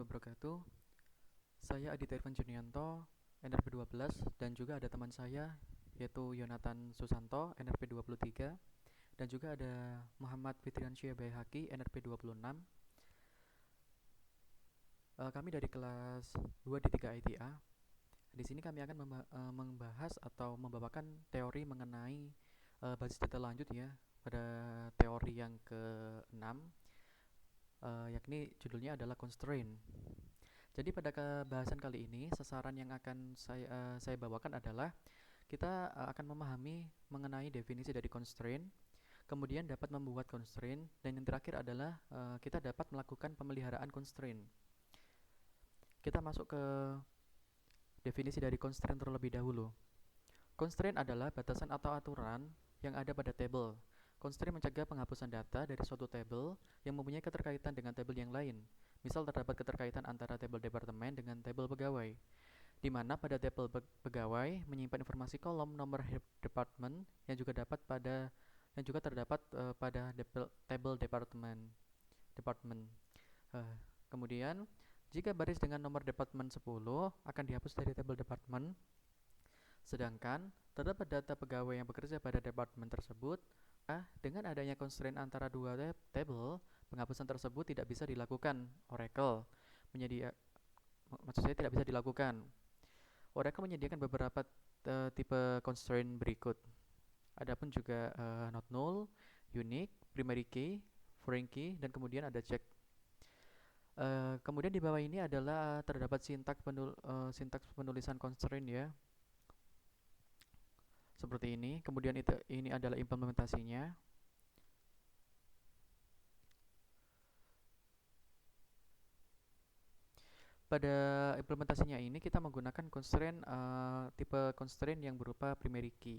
wabarakatuh. Saya Aditya Irfan Junianto, NRP 12, dan juga ada teman saya yaitu Yonatan Susanto, NRP 23, dan juga ada Muhammad Fitriansyah Bayhaqi, NRP 26. Kami dari kelas 2 D3 ITA. Di sini kami akan membahas atau membawakan teori mengenai basis data lanjut ya, pada teori yang ke-6, yakni judulnya adalah constraint. Jadi pada kebahasan kali ini, sasaran yang akan saya bawakan adalah kita akan memahami mengenai definisi dari constraint, kemudian dapat membuat constraint, dan yang terakhir adalah kita dapat melakukan pemeliharaan constraint. Kita masuk ke definisi dari constraint terlebih dahulu. Constraint adalah batasan atau aturan yang ada pada tabel. Constraint mencegah penghapusan data dari suatu tabel yang mempunyai keterkaitan dengan tabel yang lain. Misal terdapat keterkaitan antara tabel departemen dengan tabel pegawai, di mana pada tabel pegawai menyimpan informasi kolom nomor departemen yang juga terdapat pada tabel departemen. Uh, Kemudian, jika baris dengan nomor departemen 10 akan dihapus dari tabel departemen, sedangkan terdapat data pegawai yang bekerja pada departemen tersebut. Dengan adanya constraint antara dua tabel, penghapusan tersebut tidak bisa dilakukan. Maksud saya tidak bisa dilakukan. Oracle menyediakan beberapa tipe constraint berikut. Adapun juga not null, unique, primary key, foreign key, dan kemudian ada check. Kemudian di bawah ini adalah terdapat sintaks penulisan constraint ya, seperti ini. Kemudian ini adalah implementasinya. Pada implementasinya ini kita menggunakan constraint tipe constraint yang berupa primary key,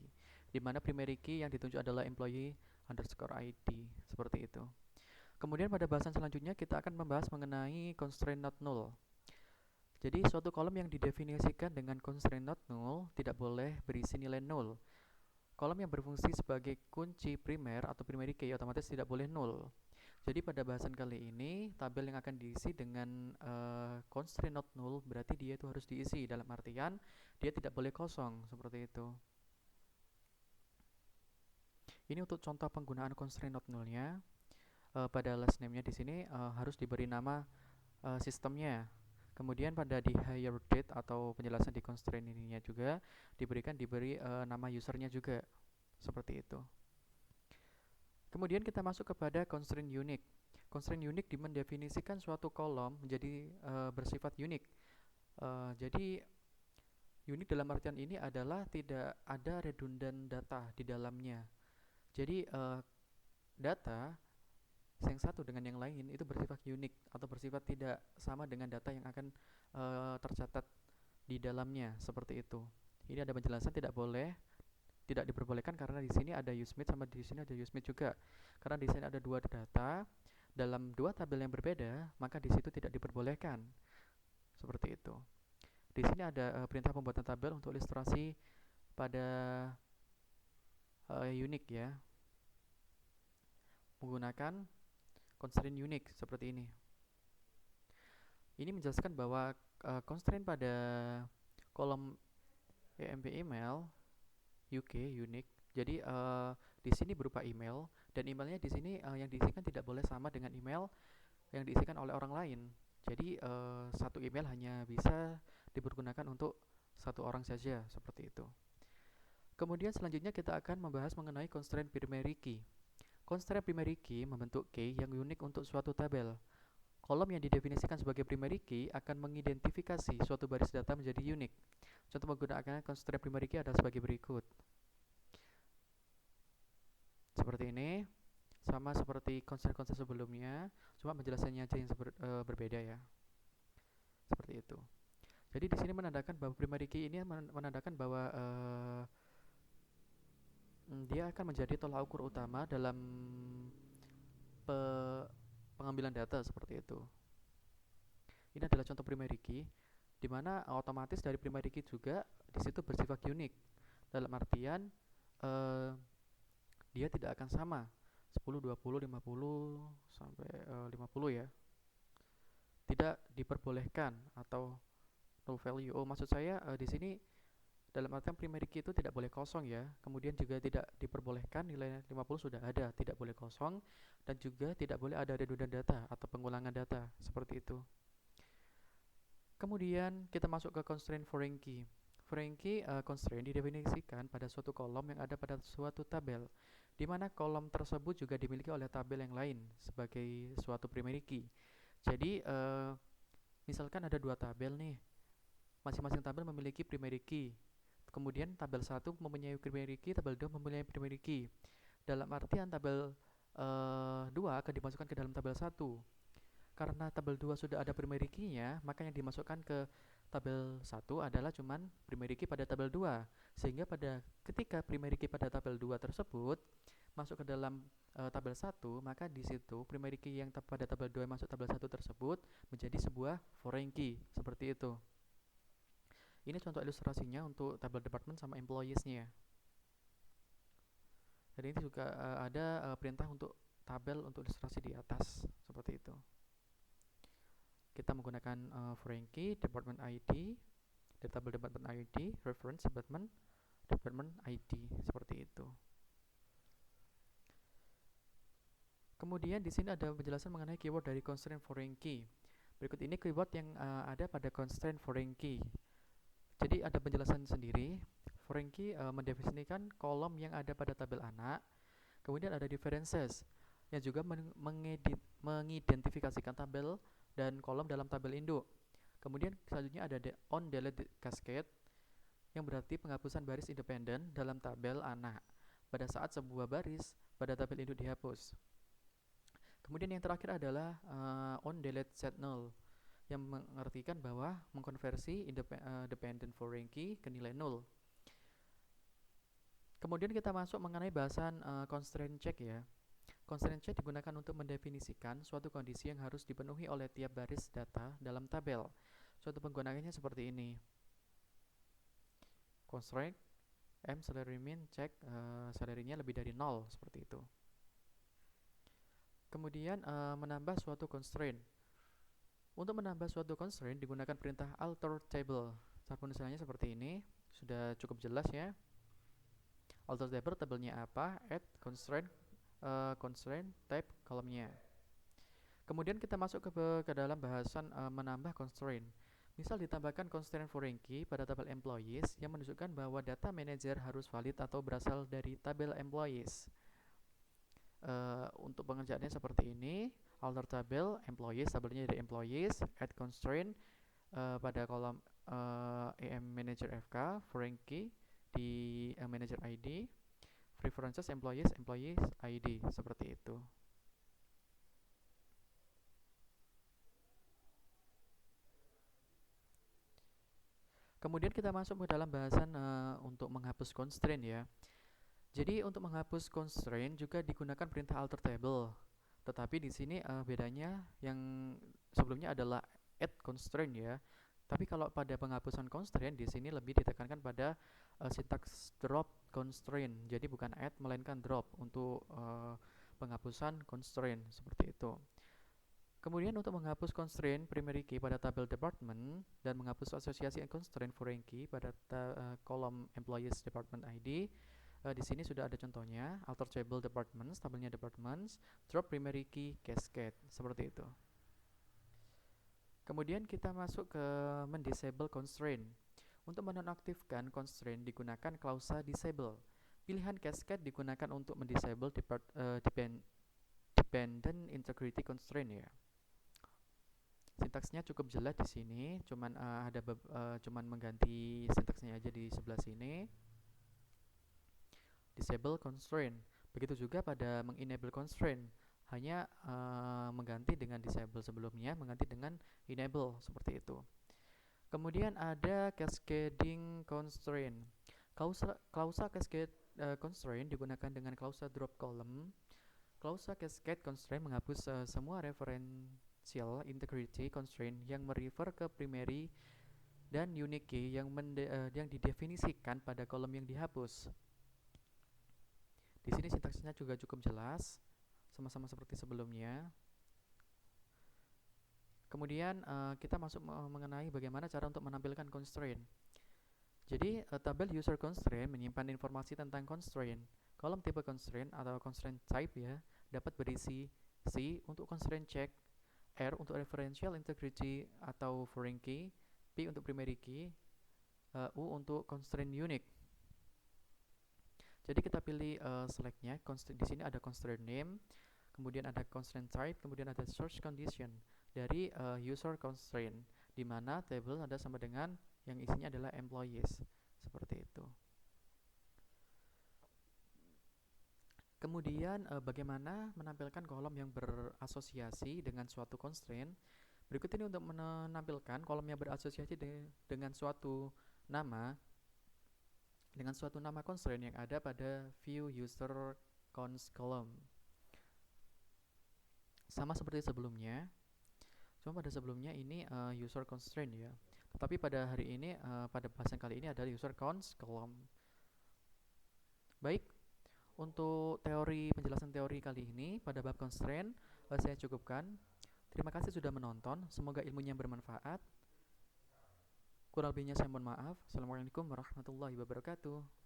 di mana primary key yang ditunjuk adalah employee underscore ID, seperti itu. Kemudian pada bahasan selanjutnya kita akan membahas mengenai constraint not null. Jadi suatu kolom yang didefinisikan dengan constraint not null tidak boleh berisi nilai null. Kolom yang berfungsi sebagai kunci primer atau primary key otomatis tidak boleh null. Jadi pada bahasan kali ini, tabel yang akan diisi dengan constraint not null berarti dia itu harus diisi, dalam artian dia tidak boleh kosong, seperti itu. Ini untuk contoh penggunaan constraint not nullnya. Pada last name-nya di sini harus diberi nama sistemnya. Kemudian pada di higher date atau penjelasan di constraint ininya juga diberi nama usernya juga, seperti itu. Kemudian kita masuk kepada constraint unique. Constraint unique mendefinisikan suatu kolom menjadi bersifat unik. Jadi unik dalam artian ini adalah tidak ada redundant data di dalamnya. Jadi data yang satu dengan yang lain itu bersifat unik atau bersifat tidak sama dengan data yang akan tercatat di dalamnya, seperti itu. Ini ada penjelasan tidak diperbolehkan karena di sini ada usemate sama di sini ada usemate juga. Karena di sini ada dua data dalam dua tabel yang berbeda, maka di situ tidak diperbolehkan. Seperti itu. Di sini ada perintah pembuatan tabel untuk ilustrasi pada unique ya. Menggunakan constraint unique seperti ini. Ini menjelaskan bahwa constraint pada kolom EMP email UK unique. Jadi di sini berupa email, dan emailnya di sini yang diisikan tidak boleh sama dengan email yang diisikan oleh orang lain. Jadi satu email hanya bisa dipergunakan untuk satu orang saja, seperti itu. Kemudian selanjutnya kita akan membahas mengenai constraint primary key. Constraint primary key membentuk key yang unik untuk suatu tabel. Kolom yang didefinisikan sebagai primary key akan mengidentifikasi suatu baris data menjadi unik. Contoh menggunakan constraint primary key adalah sebagai berikut. Seperti ini, sama seperti constraint-constraint sebelumnya, cuma penjelasannya aja yang berbeda ya. Seperti itu. Jadi di sini menandakan bahwa primary key ini menandakan bahwa dia akan menjadi tolak ukur utama dalam pengambilan data, seperti itu. Ini adalah contoh primary key, di mana otomatis dari primary key juga di situ bersifat unik. Dalam artian dia tidak akan sama 10, 20, 50 sampai 50 ya. tidak diperbolehkan atau null value. Oh, maksud saya di sini dalam artian primary key itu tidak boleh kosong ya. Kemudian juga tidak diperbolehkan nilai 50 sudah ada, tidak boleh kosong dan juga tidak boleh ada redundant data atau pengulangan data seperti itu. Kemudian kita masuk ke constraint foreign key. Foreign key constraint didefinisikan pada suatu kolom yang ada pada suatu tabel, di mana kolom tersebut juga dimiliki oleh tabel yang lain sebagai suatu primary key. Jadi misalkan ada dua tabel nih, masing-masing tabel memiliki primary key. Kemudian tabel 1 mempunyai primary key, tabel 2 mempunyai primary key. Dalam artian tabel 2 akan dimasukkan ke dalam tabel 1. Karena tabel 2 sudah ada primary key-nya, maka yang dimasukkan ke tabel 1 adalah cuman primary key pada tabel 2. Sehingga ketika primary key pada tabel 2 tersebut masuk ke dalam tabel 1, maka di situ primary key yang pada tabel 2 masuk tabel 1 tersebut menjadi sebuah foreign key, seperti itu. Ini contoh ilustrasinya untuk tabel department sama employees-nya. Dan ini juga ada perintah untuk tabel untuk ilustrasi di atas, seperti itu. Kita menggunakan foreign key, department ID, tabel department ID, reference department ID, seperti itu. Kemudian di sini ada penjelasan mengenai keyword dari constraint foreign key. Berikut ini keyword yang ada pada constraint foreign key. Jadi ada penjelasan sendiri. Foreign key mendefinisikan kolom yang ada pada tabel anak. Kemudian ada differences yang juga mengidentifikasikan tabel dan kolom dalam tabel induk. Kemudian selanjutnya ada on delete cascade yang berarti penghapusan baris independen dalam tabel anak pada saat sebuah baris pada tabel induk dihapus. Kemudian yang terakhir adalah on delete set null yang mengartikan bahwa mengkonversi dependent foreign key ke nilai null. Kemudian kita masuk mengenai bahasan constraint check ya. Constraint check digunakan untuk mendefinisikan suatu kondisi yang harus dipenuhi oleh tiap baris data dalam tabel. Suatu penggunaannya seperti ini. Constraint m salary min check salary-nya lebih dari 0, seperti itu. Kemudian menambah suatu constraint. Untuk menambah suatu constraint digunakan perintah alter table. Cara penulisannya seperti ini, sudah cukup jelas ya. Alter table tabelnya apa? Add constraint constraint type kolomnya. Kemudian kita masuk ke dalam bahasan menambah constraint. Misal ditambahkan constraint foreign key pada tabel employees yang menunjukkan bahwa data manager harus valid atau berasal dari tabel employees. Untuk pengerjaannya seperti ini, alter tabel employees, tabelnya dari employees, add constraint pada kolom em manager fk foreign key di manager id, preferences employees id, seperti itu. Kemudian kita masuk ke dalam bahasan untuk menghapus constraint ya. Jadi untuk menghapus constraint juga digunakan perintah alter table. Tetapi di sini bedanya yang sebelumnya adalah add constraint ya. Tapi kalau pada penghapusan constraint di sini lebih ditekankan pada sintaks drop constraint. Jadi bukan add melainkan drop untuk penghapusan constraint, seperti itu. Kemudian untuk menghapus constraint primary key pada tabel department dan menghapus asosiasi constraint foreign key pada kolom employees department ID, di sini sudah ada contohnya, alter table departments, tabelnya departments, drop primary key cascade, seperti itu. Kemudian kita masuk ke mendisable constraint. Untuk menonaktifkan constraint digunakan klausa disable. Pilihan cascade digunakan untuk mendisable dependent integrity constraint ya. Sintaksnya cukup jelas di sini, cuman mengganti sintaksnya aja di sebelah sini. Disable constraint. Begitu juga pada mengenable constraint, hanya mengganti dengan disable sebelumnya, mengganti dengan enable, seperti itu. Kemudian ada cascading constraint. Klausa cascade constraint digunakan dengan klausa drop column. Klausa cascade constraint menghapus semua referential integrity constraint yang merefer ke primary dan unique key yang didefinisikan pada kolom yang dihapus. Di sini sintaksisnya juga cukup jelas, sama-sama seperti sebelumnya. Kemudian kita masuk mengenai bagaimana cara untuk menampilkan constraint. Jadi tabel user constraint menyimpan informasi tentang constraint. Kolom tipe constraint atau constraint type ya dapat berisi C untuk constraint check, R untuk referential integrity atau foreign key, P untuk primary key, U untuk constraint unique. Jadi kita pilih selectnya. Di sini ada constraint name, kemudian ada constraint type, kemudian ada source condition dari user constraint, di mana table ada sama dengan yang isinya adalah employees, seperti itu. Kemudian bagaimana menampilkan kolom yang berasosiasi dengan suatu constraint. Berikut ini untuk menampilkan kolom yang berasosiasi dengan suatu nama constraint yang ada pada view user cons column. Sama seperti sebelumnya, cuma pada sebelumnya ini user constraint ya. Tetapi pada hari ini, pada bahasan kali ini adalah user cons column. Baik, untuk penjelasan teori kali ini pada bab constraint saya cukupkan. Terima kasih sudah menonton, semoga ilmunya bermanfaat. Kurang lebihnya saya mohon maaf. Assalamualaikum warahmatullahi wabarakatuh.